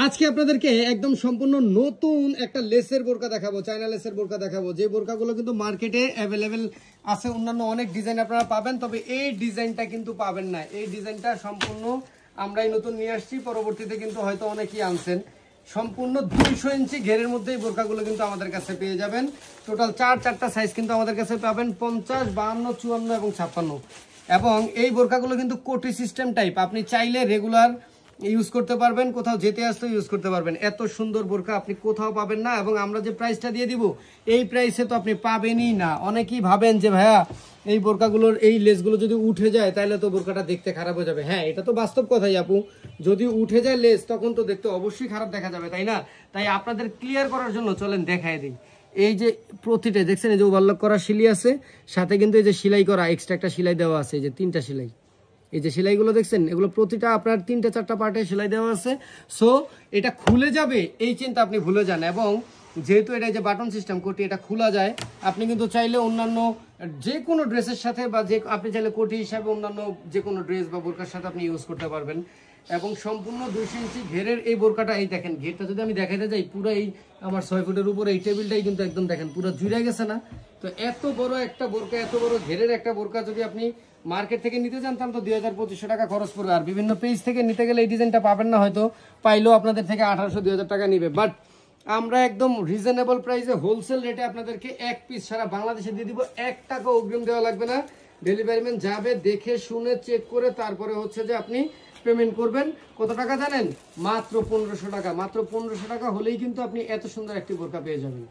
আজকে আপনাদেরকে একদম সম্পূর্ণ নতুন একটা লেসের বোরকা দেখাবো, চায়না লেসের বোরকা দেখাবো। যে বোরকাগুলো কিন্তু মার্কেটে অ্যাভেলেবেল আছে, অন্যান্য অনেক ডিজাইন আপনারা পাবেন, তবে এই ডিজাইনটা কিন্তু পাবেন না। এই ডিজাইনটা সম্পূর্ণ আমরাই নতুন নিয়ে আসছি, পরবর্তীতে কিন্তু হয়তো অনেকেই আনছেন। সম্পূর্ণ 200 ইঞ্চি ঘেরের মধ্যে এই বোরকাগুলো কিন্তু আমাদের কাছে পেয়ে যাবেন। টোটাল চারটা সাইজ কিন্তু আমাদের কাছে পাবেন, 50, 52, 54 এবং 56। এবং এই বোরকাগুলো কিন্তু কোটি সিস্টেম টাইপ, আপনি চাইলে রেগুলার ইউজ করতে পারবেন, কোথাও যেতে আসতে ইউজ করতে পারবেন। এত সুন্দর বোরকা আপনি কোথাও পাবেন না। এবং আমরা যে প্রাইসটা দিয়ে দিব, এই প্রাইসে তো আপনি পাবেনই না। অনেকেই ভাবেন যে ভাইয়া এই বোরকাগুলোর এই লেসগুলো যদি উঠে যায় তাহলে তো বোরকাটা দেখতে খারাপ হয়ে যাবে। হ্যাঁ, এটা তো বাস্তব কথাই আপু, যদি উঠে যায় লেস তখন তো দেখতে অবশ্যই খারাপ দেখা যাবে, তাই না? তাই আপনাদের ক্লিয়ার করার জন্য চলেন দেখায় দিই। এই যে প্রতিটা দেখছেন, এই যে ওভারলক করা সিলি আছে, সাথে কিন্তু এই যে সেলাই করা এক্সট্রা একটা সেলাই দেওয়া আছে, এই যে 3টা সেলাই, এই যে সেলাইগুলো দেখছেন, এগুলো প্রতিটা আপনার 3-4টা পার্টে সেলাই দেওয়া আছে। সো এটা খুলে যাবে এই চিন্তা আপনি ভুলে যান। এবং যেহেতু এটা যে বাটন সিস্টেম কোটি, এটা খোলা যায়, আপনি কিন্তু চাইলে অন্যান্য যে কোনো ড্রেসের সাথে বা যে আপনি চাইলে কোটি হিসাবে অন্যান্য যে কোনো ড্রেস বা বোরকার সাথে আপনি ইউজ করতে পারবেন। এবং সম্পূর্ণ 200 ইঞ্চি ঘেরের এই বোরকাটা, এই দেখেন ঘেরটা যদি আমি দেখাইতে যাই, পুরো এই আমার 6 ফুটের উপরে এই টেবিলটাই কিন্তু একদম দেখেন পুরো জুড়ে গেছে না? তো এত বড় একটা বোরকা, এত বড় ঘেরের একটা বোরকা যদি আপনি মার্কেট থেকে নিতে চান তাহলে তো 2200-2500 টাকা খরচ পড়বে। আর বিভিন্ন পেজ থেকে নিতে গেলে এই ডিজাইনটা পাবেন না, হয়তো পাইলেও আপনাদের থেকে 1800-2000 টাকা নিবে। বাট আমরা একদম রিজনেবল প্রাইসে হোলসেল রেটে আপনাদেরকে এক পিস সারা বাংলাদেশে দিয়ে দিব। 1 টাকা অগ্রিম দেওয়া লাগবে না। ডেলিভারি ম্যান যাবে, দেখে শুনে চেক করে তারপরে হচ্ছে যে আপনি পেমেন্ট করবেন। কত টাকা জানেন? মাত্র 1500 টাকা। মাত্র 1500 টাকা হলেই কিন্তু আপনি এত সুন্দর একটি বোরকা পেয়ে যাবেন।